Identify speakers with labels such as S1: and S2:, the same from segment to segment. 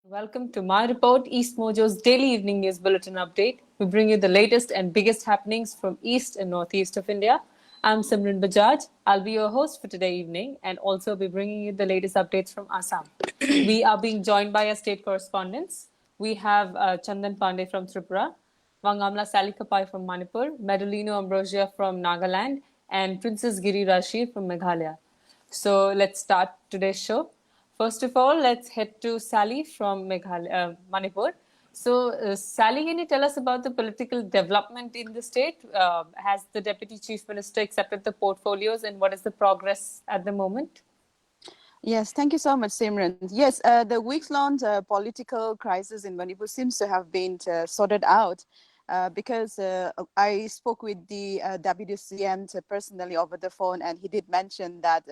S1: Welcome to my report, EastMojo's daily evening news bulletin update. We bring you the latest and biggest happenings from East and Northeast of India. I'm Simran Bajaj. I'll be your host for today evening and also be bringing you the latest updates from Assam. We are being joined by our state correspondents. We have Chandan Pandey from Tripura, Wangamla Salikapai from Manipur, Medulino Ambrosia from Nagaland, and Princess Giri Rashid from Meghalaya. So let's start today's show. First of all, let's head to Sally from Manipur. So, Sally, can you tell us about the political development in the state? Has the Deputy Chief Minister accepted the portfolios and what is the progress at the moment?
S2: Yes, thank you so much, Simran. Yes, the weeks-long political crisis in Manipur seems to have been sorted out because I spoke with the WDCM personally over the phone, and he did mention that,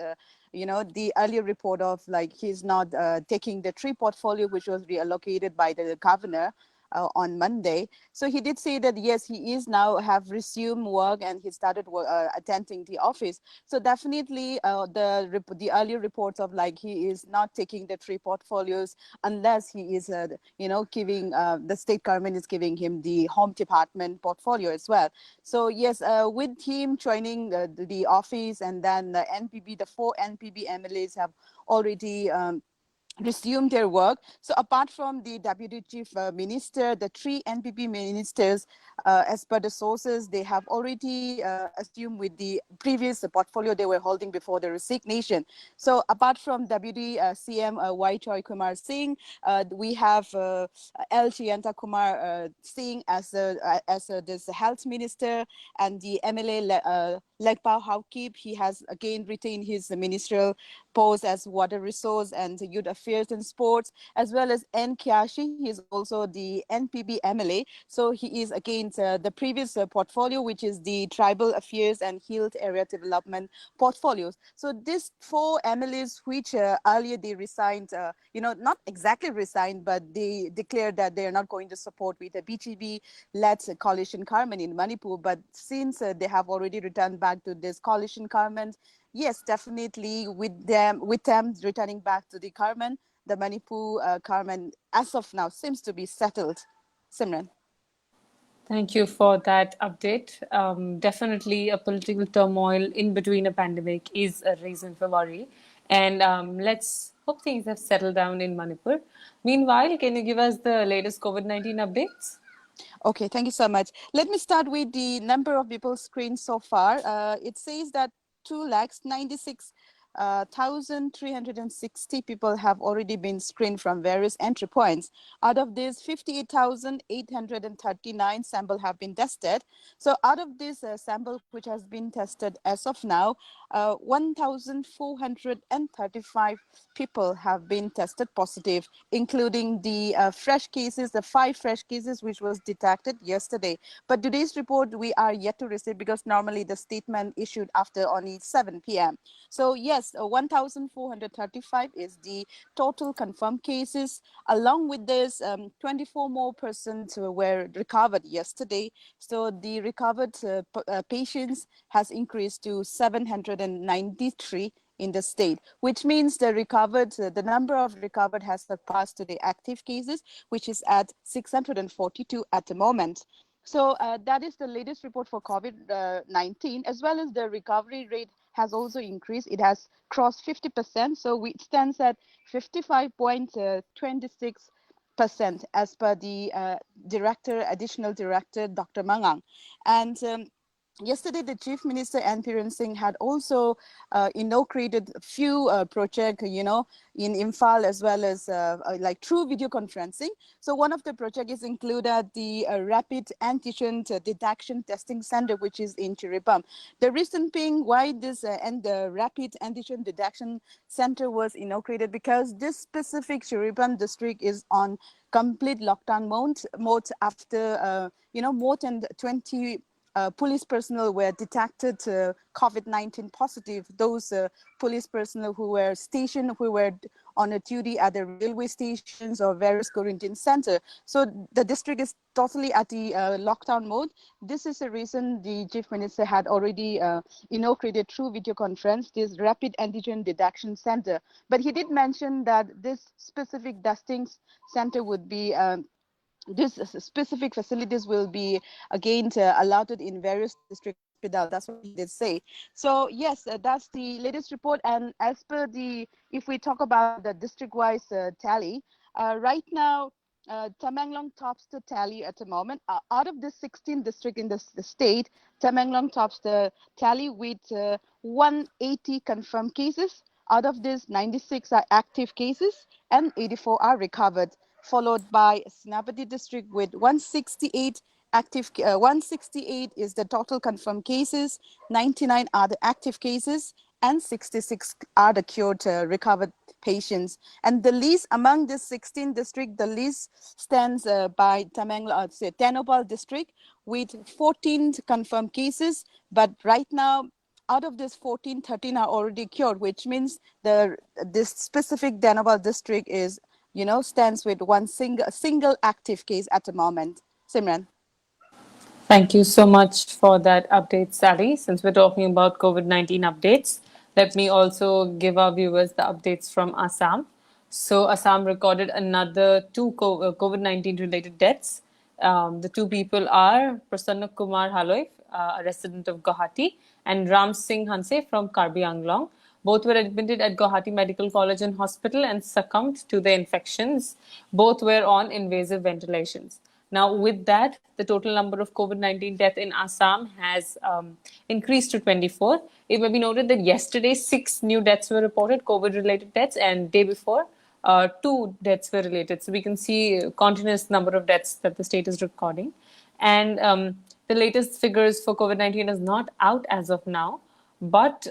S2: the earlier report of like he's not taking the tree portfolio, which was reallocated by the governor, on Monday. So he did say that yes, he is now have resumed work and he started attending the office. So definitely the earlier reports of like he is not taking the three portfolios unless he is giving the state government is giving him the home department portfolio as well. So yes, with him joining the office, and then the four NPB MLAs have already resume their work. So apart from the Deputy Chief Minister, the three NPP ministers, as per the sources, they have already assumed with the previous portfolio they were holding before the resignation. So apart from Deputy CM Y. Choi Kumar Singh, we have L. Chiyanta Kumar Singh as this health minister, and the MLA Legpao Haokip. He has again retained his ministerial post as water resource and youth affairs and sports, as well as N. Kyashi. He is also the NPB MLA. So he is against the previous portfolio, which is the tribal affairs and health area development portfolios. So these four MLAs, which earlier they resigned, not exactly resigned, but they declared that they are not going to support with a BGB-led coalition government in Manipur. But since they have already returned back to this coalition government, yes, definitely with them returning back to the government, the Manipur government as of now seems to be settled. Simran.
S1: Thank you for that update. Definitely, a political turmoil in between a pandemic is a reason for worry. And let's hope things have settled down in Manipur. Meanwhile, can you give us the latest COVID-19 updates?
S2: Okay, thank you so much. Let me start with the number of people screened so far. It says that 2,96,360 people have already been screened from various entry points. Out of this, 58,839 samples have been tested. So out of this sample which has been tested as of now, 1,435 people have been tested positive, including the fresh cases, the 5 fresh cases which was detected yesterday. But today's report we are yet to receive because normally the statement issued after only 7 p.m. So yes, 1,435 is the total confirmed cases. Along with this, 24 more persons were recovered yesterday. So the recovered patients has increased to 793 in the state, which means the number of recovered has surpassed to the active cases, which is at 642 at the moment. So that is the latest report for COVID-19, as well as the recovery rate has also increased. It has crossed 50%, so it stands at 55.26% as per the additional director, Dr. Mangang. And yesterday, the Chief Minister N. Biren Singh had also inaugurated a few projects, in Imphal, as well as like through video conferencing. So one of the projects is included the Rapid Antigen Detection Testing Center, which is in Chiripam. The reason being why this and the Rapid Antigen Detection Center was inaugurated, because this specific Chiripam district is on complete lockdown mode after more than 20 police personnel were detected COVID-19 positive. Those police personnel who were stationed, who were on a duty at the railway stations or various quarantine center. So the district is totally at the lockdown mode. This is the reason the chief minister had already inaugurated through video conference this rapid antigen detection center. But he did mention that this specific testing center would be these specific facilities will be again allowed in various district hospitals. That's what he did say. So yes, that's the latest report. And as per the, if we talk about the district-wise tally, right now, Tamenglong tops the tally at the moment. Out of the 16 districts in the state, Tamenglong tops the tally with 180 confirmed cases. Out of this, 96 are active cases and 84 are recovered, followed by Senapati district with 168 active. 168 is the total confirmed cases, 99 are the active cases, and 66 are the cured recovered patients. And the least among the 16 district, the least stands by Tamenglong, Tenobal district with 14 confirmed cases. But right now, out of this 14, 13 are already cured, which means this specific Tenobal district is, stands with one single active case at the moment. Simran.
S1: Thank you so much for that update, Sally. Since we're talking about COVID-19 updates, let me also give our viewers the updates from Assam. So, Assam recorded another two COVID-19 related deaths. The two people are Prasanna Kumar Haloi, a resident of Guwahati, and Ram Singh Hanse from Karbi Anglong. Both were admitted at Guwahati Medical College and Hospital and succumbed to the infections. Both were on invasive ventilations. Now, with that, the total number of COVID-19 deaths in Assam has increased to 24. It may be noted that yesterday, 6 new deaths were reported, COVID-related deaths, and day before, 2 deaths were related. So we can see continuous number of deaths that the state is recording. And the latest figures for COVID-19 is not out as of now, but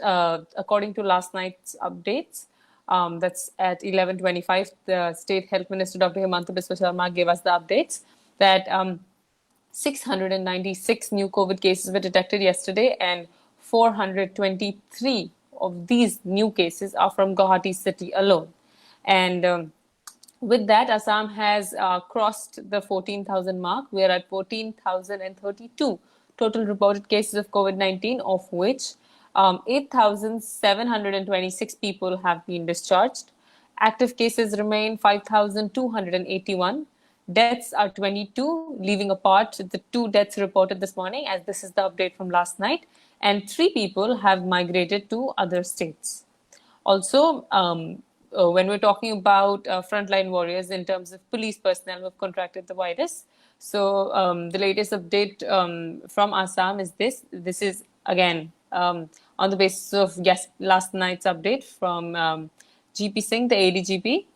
S1: according to last night's updates, that's at 11:25, the State Health Minister Dr. Himanta Biswa Sharma gave us the updates that 696 new COVID cases were detected yesterday, and 423 of these new cases are from Guwahati city alone. And with that, Assam has crossed the 14,000 mark. We are at 14,032 total reported cases of COVID-19, of which 8,726 people have been discharged. Active cases remain 5,281. Deaths are 22, leaving apart the 2 deaths reported this morning, as this is the update from last night, and 3 people have migrated to other states. Also, when we're talking about frontline warriors in terms of police personnel who have contracted the virus, so the latest update from Assam is this. This is again on the basis of last night's update from GP Singh, the ADGP.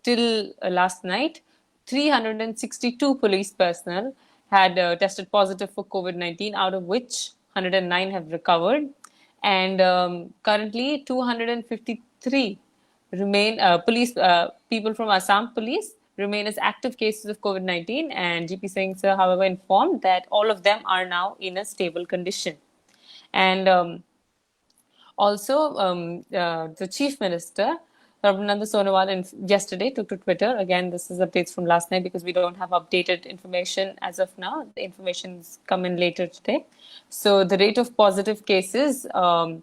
S1: Till last night, 362 police personnel had tested positive for COVID-19, out of which 109 have recovered. And currently, 253 remain people from Assam police remain as active cases of COVID-19. And GP Singh, sir, however, informed that all of them are now in a stable condition. And also, the Chief Minister, Sarbananda Sonowal, yesterday took to Twitter. Again, this is updates from last night because we don't have updated information as of now. The information's come in later today. So the rate of positive cases of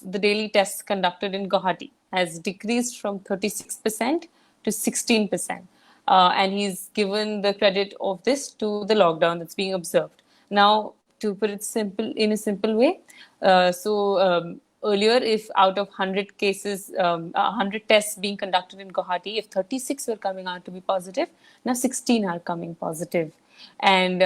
S1: the daily tests conducted in Guwahati has decreased from 36% to 16%. And he's given the credit of this to the lockdown that's being observed. Now, to put it in a simple way, earlier, if out of 100 cases, 100 tests being conducted in Guwahati, if 36 were coming out to be positive, now 16 are coming positive. And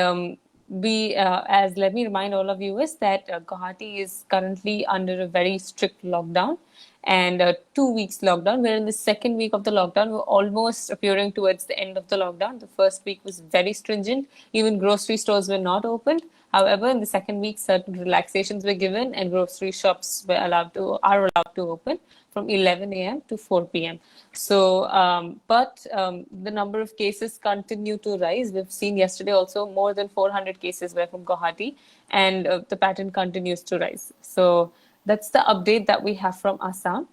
S1: let me remind all of you is that Guwahati is currently under a very strict lockdown, and 2 weeks lockdown. We're in the second week of the lockdown. We're almost appearing towards the end of the lockdown. The first week was very stringent. Even grocery stores were not opened. However, in the second week, certain relaxations were given, and grocery shops are allowed to open from 11 a.m. to 4 p.m. So, the number of cases continue to rise. We've seen yesterday also more than 400 cases were from Guwahati, and the pattern continues to rise. So, That's the update that we have from Assam.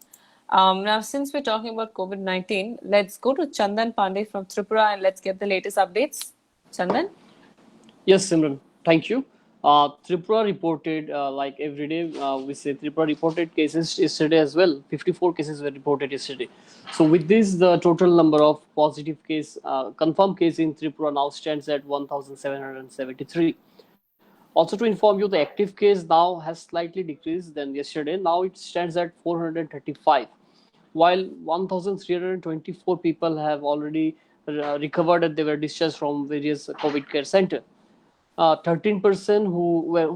S1: Now, since we're talking about COVID-19, let's go to Chandan Pandey from Tripura and let's get the latest updates. Chandan?
S3: Yes, Simran. Thank you. Tripura reported, like every day, we say Tripura reported cases yesterday as well. 54 cases were reported yesterday. So with this, the total number of positive case, confirmed case in Tripura now stands at 1,773. Also to inform you, the active case now has slightly decreased than yesterday. Now it stands at 435, while 1,324 people have already recovered and they were discharged from various COVID care center. 13%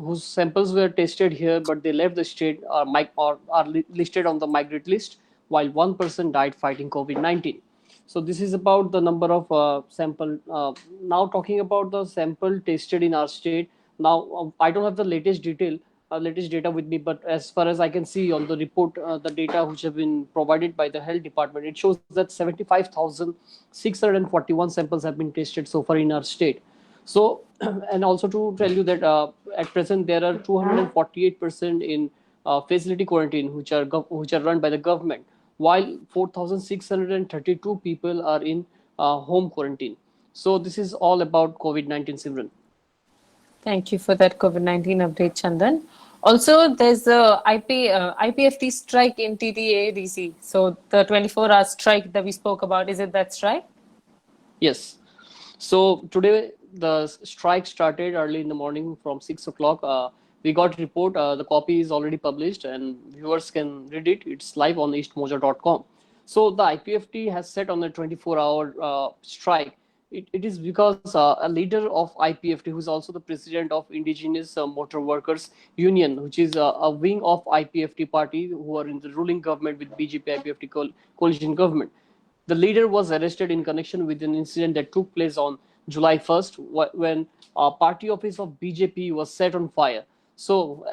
S3: whose samples were tested here but they left the state are listed on the migrant list, while 1% died fighting COVID-19. So this is about the number of sample. Now talking about the sample tested in our state. Now I don't have the latest data with me, but as far as I can see on the report, the data which have been provided by the health department, it shows that 75,641 samples have been tested so far in our state. So, and also to tell you that at present there are 248% in facility quarantine, which are run by the government, while 4,632 people are in home quarantine. So this is all about COVID-19, Simran.
S1: Thank you for that COVID-19 update, Chandan. Also, there's a IPFT strike in TTADC. So the 24-hour strike that we spoke about, is it that strike?
S3: Yes. So today the strike started early in the morning from 6 o'clock. We got report. The copy is already published, and viewers can read it. It's live on EastMojo.com. So the IPFT has set on a 24-hour strike. It is because a leader of IPFT, who is also the president of Indigenous Motor Workers Union, which is a wing of IPFT party who are in the ruling government with BJP IPFT coalition government. The leader was arrested in connection with an incident that took place on July 1st when a party office of BJP was set on fire. So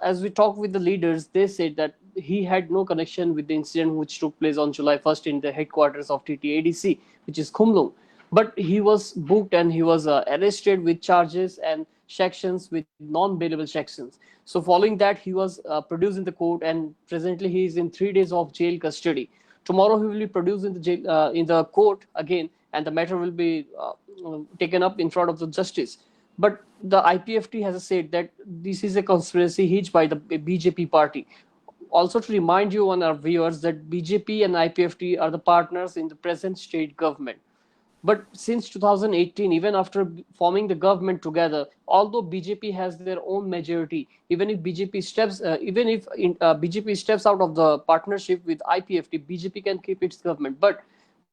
S3: as we talked with the leaders, they said that he had no connection with the incident which took place on July 1st in the headquarters of TTADC, which is Khumlung. But he was booked and he was arrested with charges and sections with non-bailable sections. So following that, he was produced in the court, and presently he is in 3 days of jail custody. Tomorrow he will be produced in the jail, in the court again, and the matter will be taken up in front of the justice. But the IPFT has said that this is a conspiracy hitched by the BJP party. Also to remind you and our viewers that BJP and IPFT are the partners in the present state government. But since 2018, even after forming the government together, although BJP has their own majority, even if BJP steps out of the partnership with IPFT, BJP can keep its government. But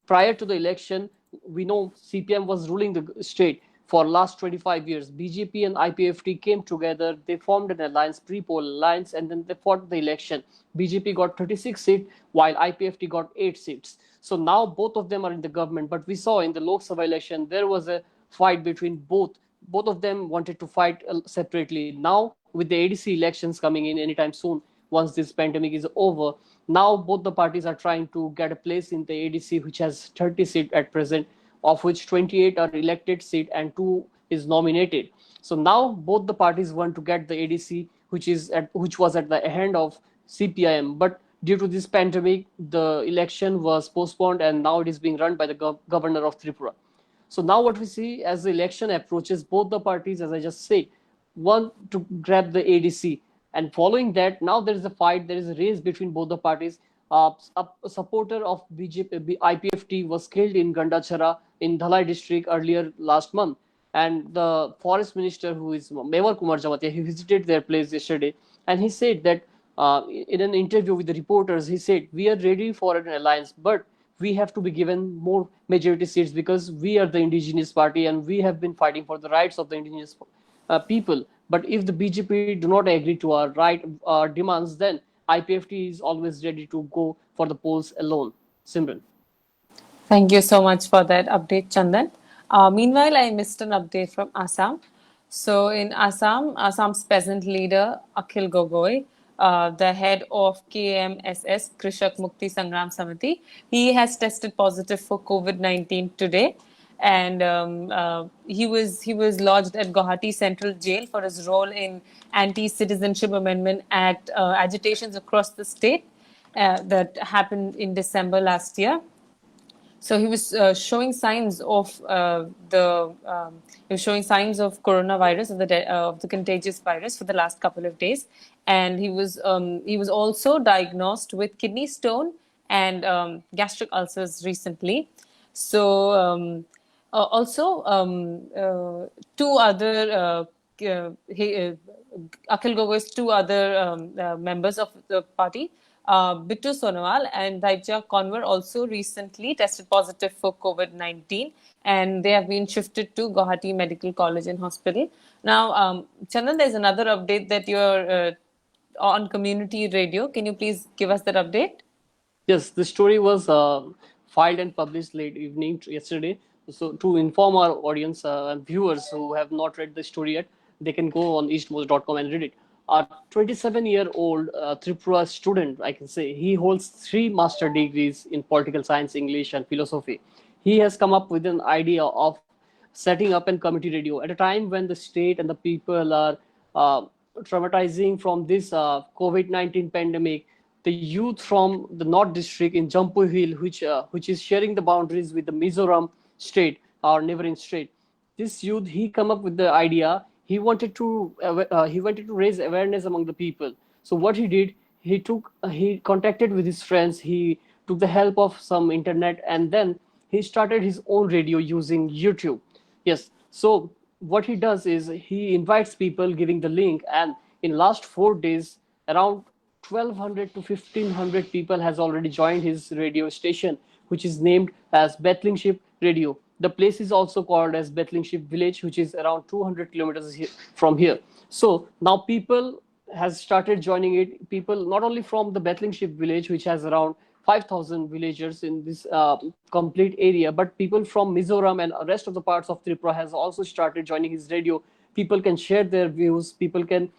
S3: prior to the election, we know CPM was ruling the state for last 25 years. BJP and IPFT came together, they formed an alliance, pre-poll alliance, and then they fought the election. BJP got 36 seats, while IPFT got 8 seats. So now both of them are in the government. But we saw in the Lok Sabha election, there was a fight between both. Both of them wanted to fight separately. Now, with the ADC elections coming in anytime soon, once this pandemic is over, now both the parties are trying to get a place in the ADC, which has 30 seats at present, of which 28 are elected seat and 2 is nominated. So now both the parties want to get the ADC, which was at the hand of CPIM. But due to this pandemic, the election was postponed, and now it is being run by the governor of Tripura. So now what we see as the election approaches, both the parties, as I just said, want to grab the ADC. And following that, now there is a fight, there is a race between both the parties. A supporter of BJP, IPFT was killed in Gandachara in Dhalai district earlier last month. And the forest minister, who is Mewar Kumar Jamatia, he visited their place yesterday, and he said that in an interview with the reporters, he said, we are ready for an alliance, but we have to be given more majority seats because we are the indigenous party and we have been fighting for the rights of the indigenous people. But if the BJP do not agree to our demands, then IPFT is always ready to go for the polls alone. Simran.
S1: Thank you so much for that update, Chandan. Meanwhile, I missed an update from Assam. So in Assam, Assam's peasant leader, Akhil Gogoi, the head of KMSS, Krishak Mukti Sangram Samiti, he has tested positive for COVID-19 today. and he was lodged at Guwahati Central Jail for his role in Anti-Citizenship Amendment Act agitations across the state that happened in December last year. So he was showing signs of he was showing signs of coronavirus, of the contagious virus, for the last couple of days, and he was also diagnosed with kidney stone and gastric ulcers recently. So also two other Akhil Gogoi's two other members of the party, Bittu Sonowal and Daipcha Conver, also recently tested positive for COVID-19, and they have been shifted to Guwahati Medical College and Hospital. Now, Chandan, there's another update that you're on community radio. Can you please give us that update?
S3: Yes, the story was filed and published late evening yesterday. So to inform our audience and viewers who have not read the story yet, they can go on eastmojo.com and read it. A 27-year-old Tripura student, I can say, he holds 3 master degrees in political science, English, and philosophy. He has come up with an idea of setting up a community radio at a time when the state and the people are uh, traumatizing from this COVID-19 pandemic. The youth from the North District in Jampu Hill, which is sharing the boundaries with the Mizoram state, our neighboring state. This youth, he come up with the idea. He wanted to raise awareness among the people. So what he did, he contacted with his friends. He took the help of some internet, and then he started his own radio using YouTube. Yes. So what he does is he invites people, giving the link, and in last 4 days, around 1,200 to 1,500 people has already joined his radio station, which is named as Bethlingship Radio. The place is also called as Bethlingship Village, which is around 200 kilometers from here. So now people has started joining it. People not only from the Bethlingship Village, which has around 5,000 villagers in this complete area, but people from Mizoram and rest of the parts of Tripura has also started joining his radio. People can share their views. People can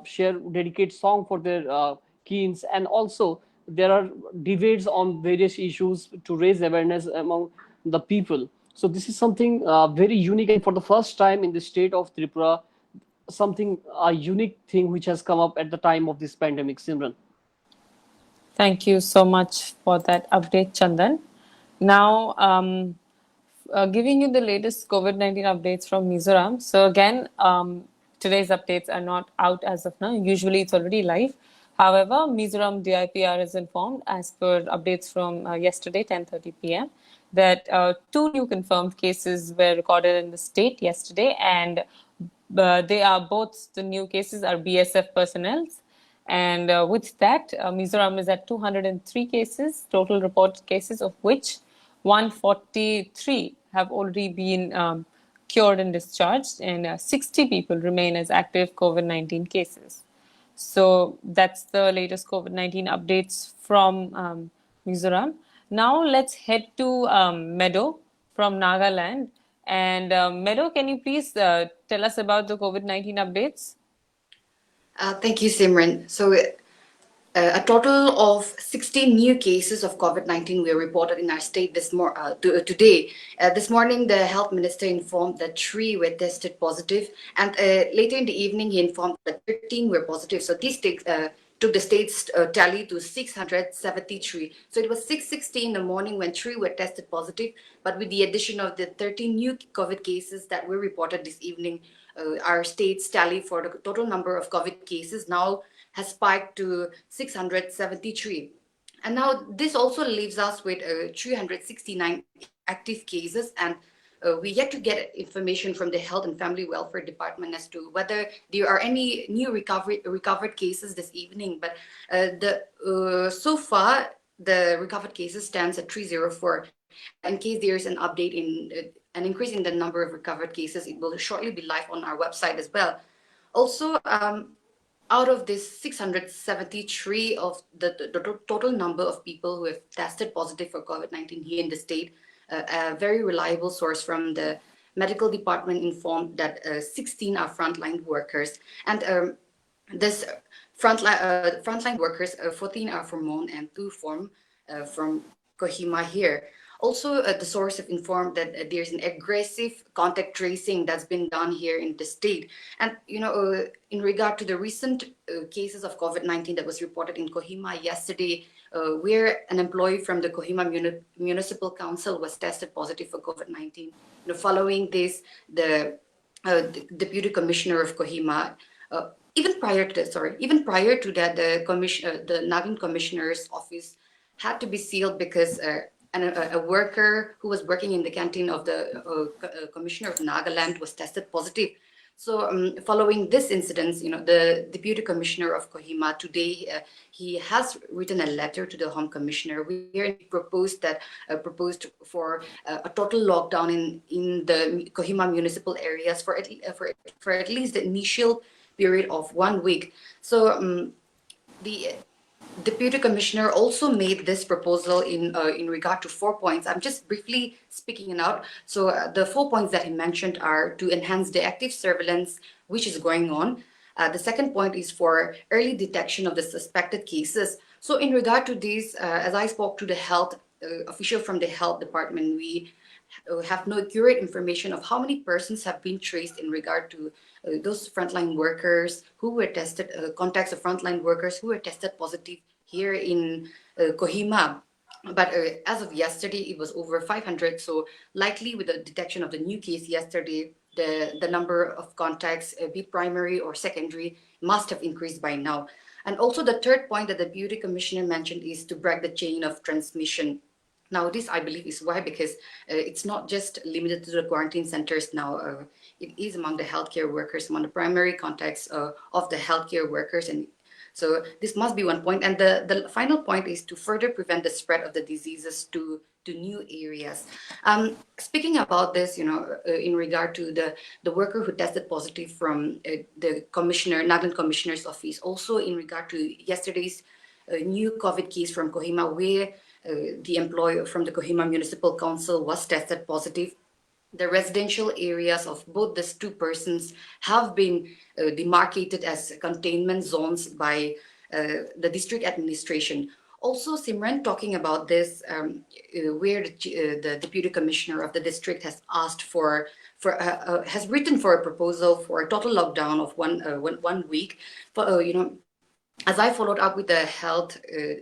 S3: share dedicate song for their keens, and also there are debates on various issues to raise awareness among the people. So this is something very unique, and for the first time in the state of Tripura, something a unique thing which has come up at the time of this pandemic. Simran.
S1: Thank you so much for that update, Chandan. Now, giving you the latest COVID-19 updates from Mizoram. So again, today's updates are not out as of now. Usually it's already live. However, Mizoram DIPR is informed, as per updates from yesterday, 10:30 p.m., that two new confirmed cases were recorded in the state yesterday, and they are both the new cases are BSF personnel. And with that, Mizoram is at 203 cases, total reported cases, of which 143 have already been cured and discharged, and 60 people remain as active COVID-19 cases. So that's the latest COVID-19 updates from Mizoram. Now let's head to Meadow from Nagaland. And Meadow, can you please tell us about the COVID-19 updates?
S4: Thank you, Simran. So, a total of 16 new cases of COVID-19 were reported in our state today. This morning, the health minister informed that 3 were tested positive, and later in the evening, he informed that 13 were positive. So this took the state's tally to 673. So it was 6:60 in the morning when 3 were tested positive, but with the addition of the 13 new COVID cases that were reported this evening, our state's tally for the total number of COVID cases now has spiked to 673. And now this also leaves us with 369 active cases, and we yet to get information from the Health and Family Welfare Department as to whether there are any new recovered cases this evening. But so far, the recovered cases stands at 304. In case there is an update in an increase in the number of recovered cases, it will shortly be live on our website as well. Also, out of this 673 of the total number of people who have tested positive for COVID-19 here in the state, a very reliable source from the medical department informed that 16 are frontline workers, and this frontline workers, 14 are from Mon and 2 from Kohima here. Also, the source have informed that there's an aggressive contact tracing that's been done here in the state. And, in regard to the recent cases of COVID-19 that was reported in Kohima yesterday, where an employee from the Kohima Municipal Council was tested positive for COVID-19. Following this, the Deputy Commissioner of Kohima, even prior to that, the Nagaland Commissioner's office had to be sealed because a worker who was working in the canteen of the Commissioner of Nagaland was tested positive. So following this incident, the Deputy Commissioner of Kohima today, he has written a letter to the Home Commissioner where he proposed for a total lockdown in the Kohima municipal areas for at least the initial period of 1 week. So the Deputy Commissioner also made this proposal in regard to 4 points. I'm just briefly speaking it out. So the 4 points that he mentioned are to enhance the active surveillance, which is going on. The second point is for early detection of the suspected cases. So in regard to this, as I spoke to the health official from the health department, we have no accurate information of how many persons have been traced in regard to those frontline workers who were tested, contacts of frontline workers who were tested positive here in Kohima. But as of yesterday, it was over 500. So likely with the detection of the new case yesterday, the number of contacts, be primary or secondary, must have increased by now. And also the third point that the Beauty Commissioner mentioned is to break the chain of transmission. Now, this, I believe, is why, because it's not just limited to the quarantine centers now. It is among the healthcare workers, among the primary contacts of the healthcare workers. And so this must be one point. And the final point is to further prevent the spread of the diseases to new areas. Speaking about this, in regard to the worker who tested positive from the Nagaland Commissioner's office, also in regard to yesterday's new COVID case from Kohima, where the employee from the Kohima Municipal Council was tested positive. The residential areas of both these two persons have been demarcated as containment zones by the district administration. Also, Simran, talking about this, where the Deputy Commissioner of the district has asked has written for a proposal for a total lockdown of 1 week. For as I followed up with the health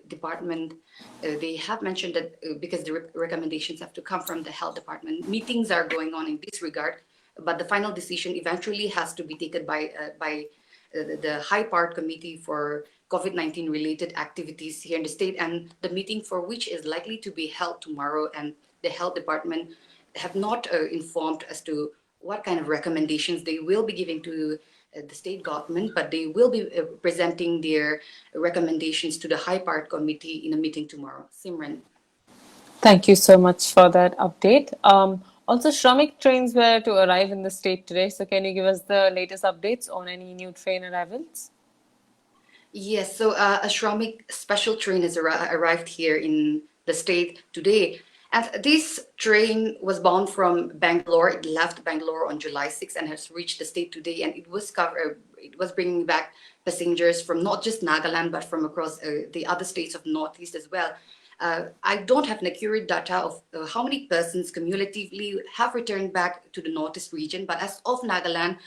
S4: department, they have mentioned that because the recommendations have to come from the health department, meetings are going on in this regard, but the final decision eventually has to be taken by the High Part Committee for COVID-19 related activities here in the state, and the meeting for which is likely to be held tomorrow. And the health department have not informed as to what kind of recommendations they will be giving to the state government, but they will be presenting their recommendations to the High Part Committee in a meeting tomorrow. Simran.
S1: Thank you so much for that update. Also, Shramik trains were to arrive in the state today. So can you give us the latest updates on any new train arrivals?
S4: Yes, so a Shramik special train has arrived here in the state today. And this train was bound from Bangalore. It left Bangalore on July 6th and has reached the state today. And it was bringing back passengers from not just Nagaland, but from across the other states of Northeast as well. I don't have an accurate data of how many persons cumulatively have returned back to the Northeast region, but as of Nagaland,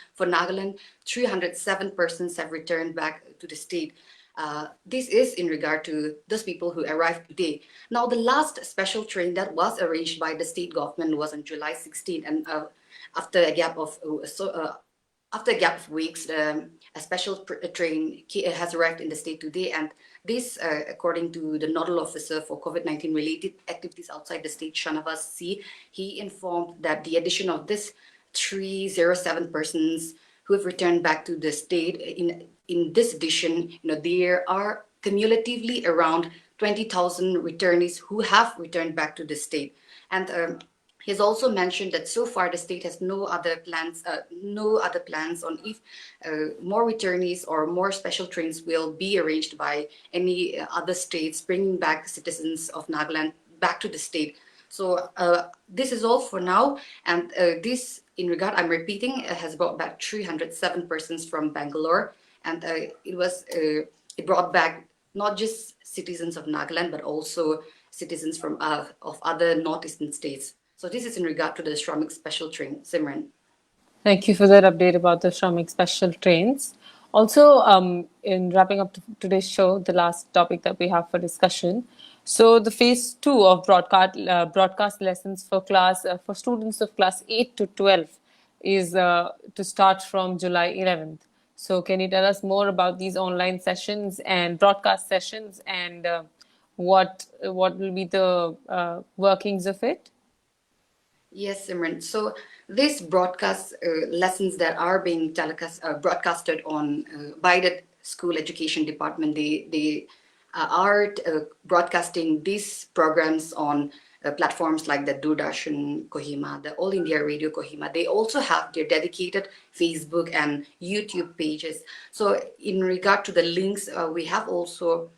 S4: 307 persons have returned back to the state. This is in regard to those people who arrived today. Now, the last special train that was arranged by the state government was on July 16th, and after a gap of weeks, a special train has arrived in the state today. And this, according to the nodal officer for COVID-19 related activities outside the state, Shanavas C, he informed that the addition of this 307 persons who have returned back to the state in this edition, there are cumulatively around 20,000 returnees who have returned back to the state. And he's also mentioned that so far the state has no other plans on if more returnees or more special trains will be arranged by any other states bringing back citizens of Nagaland back to the state. So this is all for now. And this, in regard, I'm repeating, has brought back 307 persons from Bangalore. And it brought back not just citizens of Nagaland, but also citizens from of other northeastern states. So this is in regard to the Shramik special train, Simran.
S1: Thank you for that update about the Shramik special trains. Also, in wrapping up today's show, the last topic that we have for discussion. So, the phase two of broadcast lessons for for students of class 8 to 12 is to start from July 11th. So, can you tell us more about these online sessions and broadcast sessions, and what will be the workings of it?
S4: Yes, Simran. So these broadcast lessons that are being broadcasted on by the school education department, they are broadcasting these programs on platforms like the Doordarshan Kohima, the All India Radio Kohima. They also have their dedicated Facebook and YouTube pages. So in regard to the links, we have also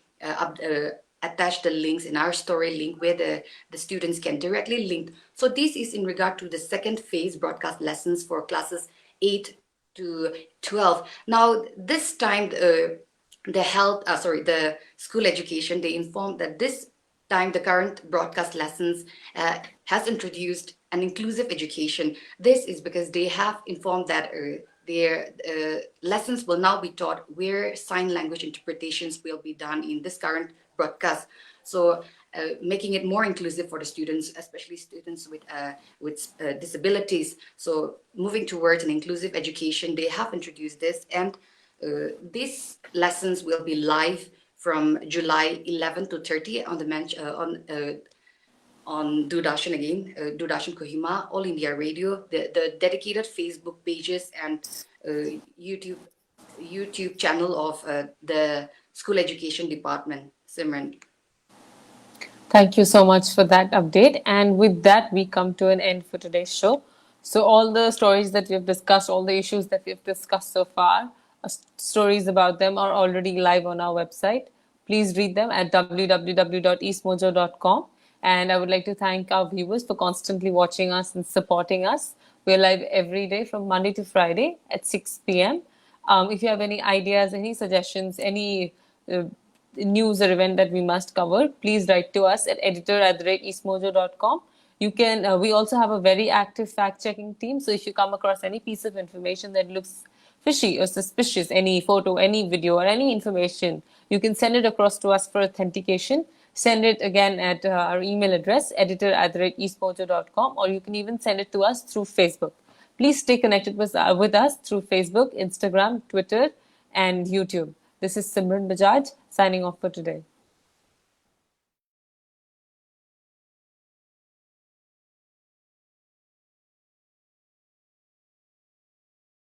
S4: attach the links in our story link where the students can directly link. So this is in regard to the second phase broadcast lessons for classes 8 to 12. Now this time the school education, they informed that this time the current broadcast lessons has introduced an inclusive education. This is because they have informed that their lessons will now be taught where sign language interpretations will be done in this current broadcast. So making it more inclusive for the students, especially students with disabilities. So moving towards an inclusive education, they have introduced this, and these lessons will be live from July 11 to 30 on on Doordarshan again, Doordarshan Kohima, All India Radio, the dedicated Facebook pages and YouTube channel of the school education department. Simran.
S1: Thank you so much for that update. And with that, we come to an end for today's show. So, all the stories that we've discussed, all the issues that we've discussed so far, stories about them are already live on our website. Please read them at www.eastmojo.com. And I would like to thank our viewers for constantly watching us and supporting us. We're live every day from Monday to Friday at 6 p.m. If you have any ideas, any suggestions, any news or event that we must cover, please write to us at editor@eastmojo.com. You can. We also have a very active fact-checking team. So if you come across any piece of information that looks fishy or suspicious, any photo, any video, or any information, you can send it across to us for authentication. Send it again at our email address, editor@eastmojo.com, or you can even send it to us through Facebook. Please stay connected with us through Facebook, Instagram, Twitter, and YouTube. This is Simran Bajaj signing off for today.